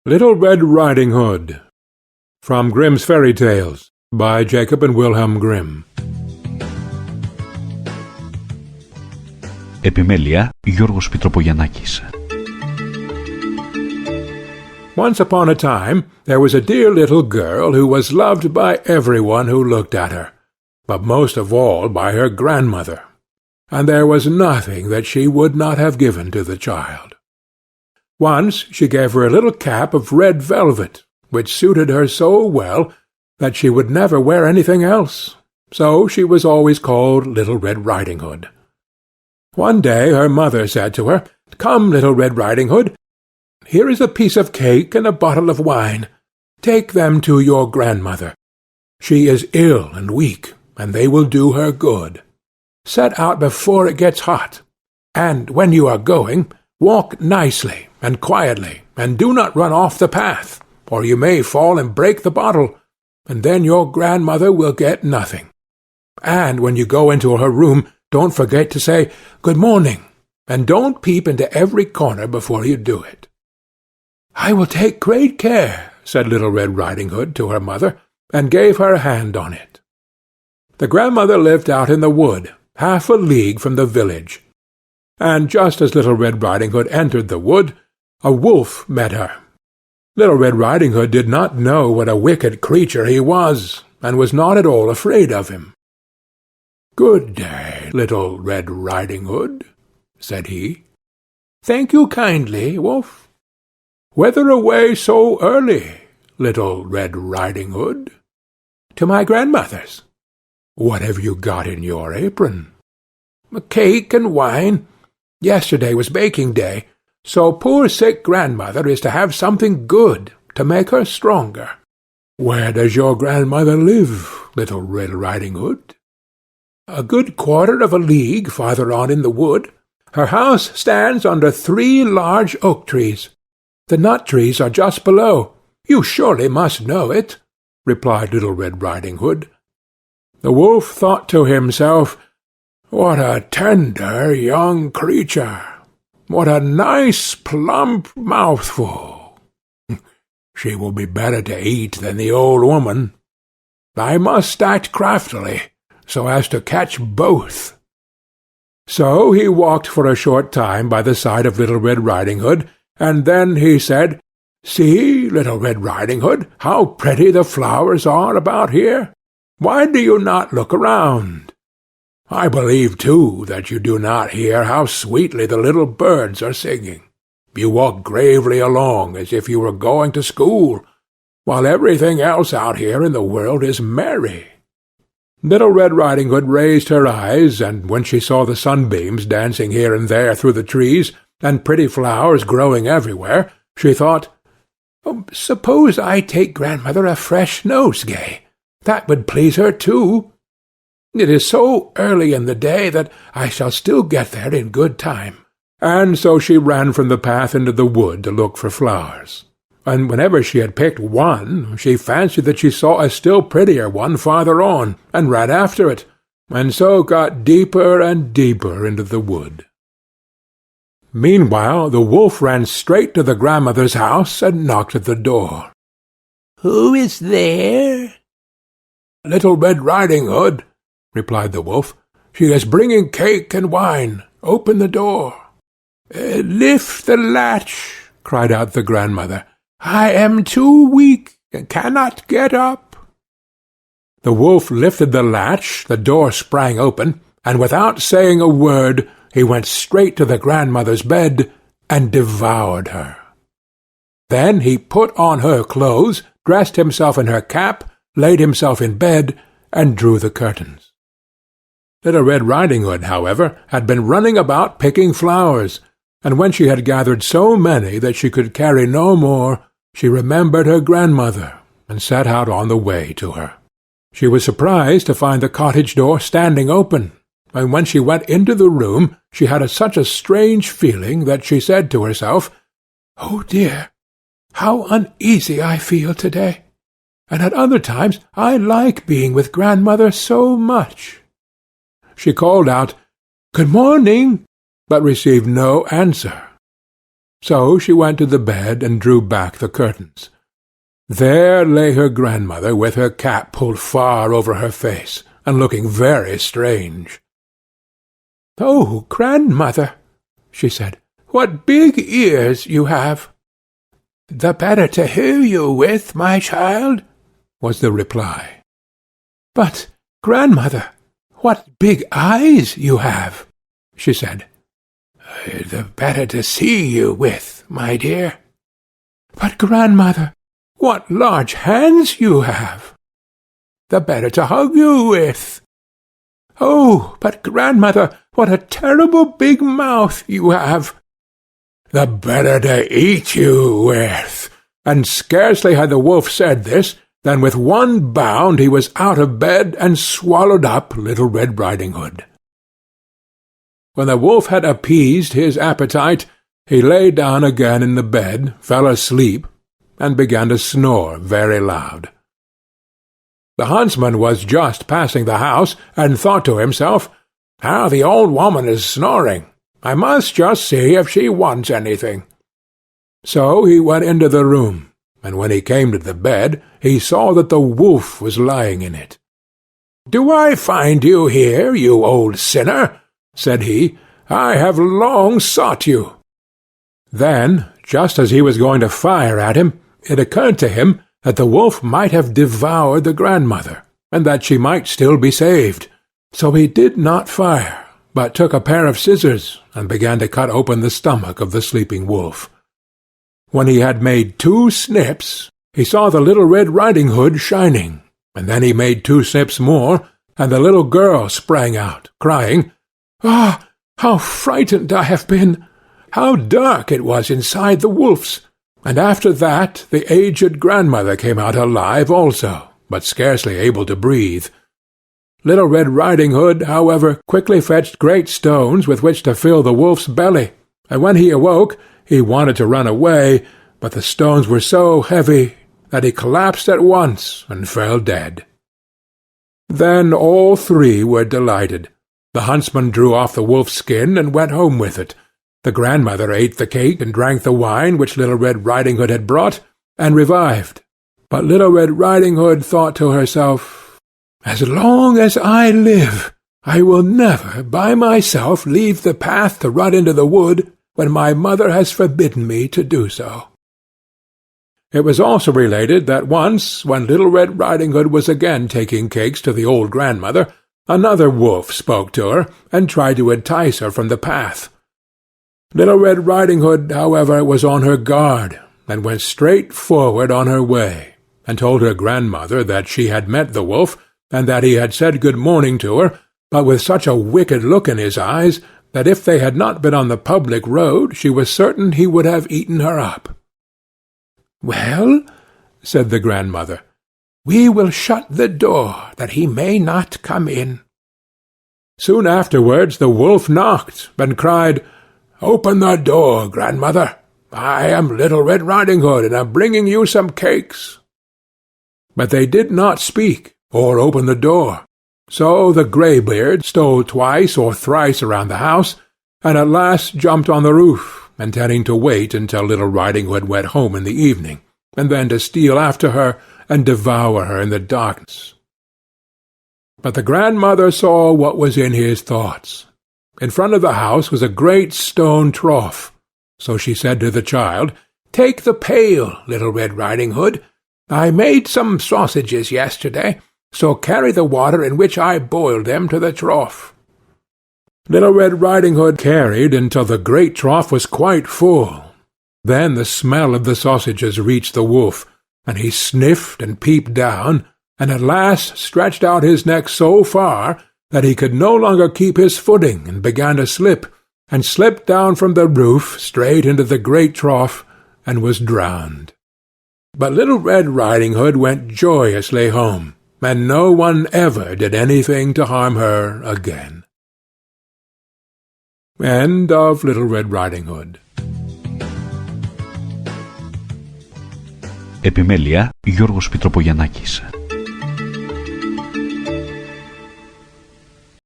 Little Red Riding Hood. From Grimm's Fairy Tales, by Jacob and Wilhelm Grimm. Επιμέλεια Γιώργος Πιτροπογιαννάκης. Once upon a time there was a dear little girl who was loved by everyone who looked at her, but most of all by her grandmother, and there was nothing that she would not have given to the child. Once she gave her a little cap of red velvet, which suited her so well that she would never wear anything else, so she was always called Little Red Riding Hood. One day her mother said to her, "Come, Little Red Riding Hood, here is a piece of cake and a bottle of wine. Take them to your grandmother. She is ill and weak, and they will do her good. Set out before it gets hot, and when you are going, walk nicely and quietly, and do not run off the path, or you may fall and break the bottle, and then your grandmother will get nothing. And when you go into her room, don't forget to say, 'Good morning,' and don't peep into every corner before you do it." "I will take great care," said Little Red Riding Hood to her mother, and gave her hand on it. The grandmother lived out in the wood, half a league from the village, and just as Little Red Riding Hood entered the wood, a wolf met her. Little Red Riding Hood did not know what a wicked creature he was, and was not at all afraid of him. "Good day, Little Red Riding Hood," said he. "Thank you kindly, Wolf." "Whither away so early, Little Red Riding Hood?" "To my grandmother's." "What have you got in your apron?" "A cake and wine. Yesterday was baking day, so poor sick grandmother is to have something good to make her stronger." "Where does your grandmother live, Little Red Riding Hood?" "A good quarter of a league farther on in the wood. Her house stands under 3 large oak trees. The nut trees are just below. You surely must know it," replied Little Red Riding Hood. The wolf thought to himself, "What a tender young creature! What a nice plump mouthful! She will be better to eat than the old woman. I must act craftily, so as to catch both." So he walked for a short time by the side of Little Red Riding Hood, and then he said, "See, Little Red Riding Hood, how pretty the flowers are about here. Why do you not look around? I believe, too, that you do not hear how sweetly the little birds are singing. You walk gravely along as if you were going to school, while everything else out here in the world is merry." Little Red Riding Hood raised her eyes, and when she saw the sunbeams dancing here and there through the trees, and pretty flowers growing everywhere, she thought, "Suppose I take grandmother a fresh nosegay. That would please her too. It is so early in the day that I shall still get there in good time." And so she ran from the path into the wood to look for flowers. And whenever she had picked one, she fancied that she saw a still prettier one farther on, and ran after it, and so got deeper and deeper into the wood. Meanwhile the wolf ran straight to the grandmother's house and knocked at the door. "Who is there?" "Little Red Riding Hood," replied the wolf. "She is bringing cake and wine. Open the door." "Lift the latch," cried out the grandmother. "I am too weak and cannot get up." The wolf lifted the latch, the door sprang open, and without saying a word he went straight to the grandmother's bed and devoured her. Then he put on her clothes, dressed himself in her cap, laid himself in bed, and drew the curtains. Little Red Riding Hood, however, had been running about picking flowers, and when she had gathered so many that she could carry no more, she remembered her grandmother, and set out on the way to her. She was surprised to find the cottage door standing open, and when she went into the room she had such a strange feeling that she said to herself, "Oh dear, how uneasy I feel to-day, and at other times I like being with grandmother so much." She called out, "Good morning," but received no answer. So she went to the bed and drew back the curtains. There lay her grandmother with her cap pulled far over her face, and looking very strange. "Oh, grandmother," she said, "what big ears you have!" "The better to hear you with, my child," was the reply. "But, grandmother, what big eyes you have!" she said. "The better to see you with, my dear." "But, grandmother, what large hands you have!" "The better to hug you with." "Oh, but, grandmother, what a terrible big mouth you have!" "The better to eat you with." And scarcely had the wolf said this, than with one bound he was out of bed and swallowed up Little Red Riding Hood. When the wolf had appeased his appetite, he lay down again in the bed, fell asleep, and began to snore very loud. The huntsman was just passing the house, and thought to himself, "How the old woman is snoring! I must just see if she wants anything." So he went into the room, and when he came to the bed, he saw that the wolf was lying in it. "Do I find you here, you old sinner?" said he. "I have long sought you." Then, just as he was going to fire at him, it occurred to him that the wolf might have devoured the grandmother, and that she might still be saved. So he did not fire, but took a pair of scissors and began to cut open the stomach of the sleeping wolf. When he had made 2 snips, he saw the Little Red Riding Hood shining, and then he made 2 snips more, and the little girl sprang out, crying, "Ah, how frightened I have been! How dark it was inside the wolf's!" And after that the aged grandmother came out alive also, but scarcely able to breathe. Little Red Riding Hood, however, quickly fetched great stones with which to fill the wolf's belly, and when he awoke he wanted to run away, but the stones were so heavy that he collapsed at once and fell dead. Then all 3 were delighted. The huntsman drew off the wolf's skin and went home with it. The grandmother ate the cake and drank the wine which Little Red Riding Hood had brought, and revived. But Little Red Riding Hood thought to herself, "As long as I live, I will never by myself leave the path to run into the wood when my mother has forbidden me to do so." It was also related that once, when Little Red Riding Hood was again taking cakes to the old grandmother, another wolf spoke to her, and tried to entice her from the path. Little Red Riding Hood, however, was on her guard, and went straight forward on her way, and told her grandmother that she had met the wolf, and that he had said good morning to her, but with such a wicked look in his eyes, that if they had not been on the public road, she was certain he would have eaten her up. "Well," said the grandmother, "we will shut the door, that he may not come in." Soon afterwards the wolf knocked, and cried, "Open the door, grandmother. I am Little Red Riding Hood, and am bringing you some cakes." But they did not speak, or open the door. So the greybeard stole twice or thrice around the house, and at last jumped on the roof, intending to wait until Little Riding Hood went home in the evening, and then to steal after her and devour her in the darkness. But the grandmother saw what was in his thoughts. In front of the house was a great stone trough, so she said to the child, "Take the pail, Little Red Riding Hood. I made some sausages yesterday, so carry the water in which I boiled them to the trough." Little Red Riding Hood carried until the great trough was quite full. Then the smell of the sausages reached the wolf, and he sniffed and peeped down, and at last stretched out his neck so far that he could no longer keep his footing, and began to slip, and slipped down from the roof straight into the great trough, and was drowned. But Little Red Riding Hood went joyously home, and no one ever did anything to harm her again. End of Little Red Riding Hood. Επιμέλεια Γιώργος Πιτροπογιαννάκης.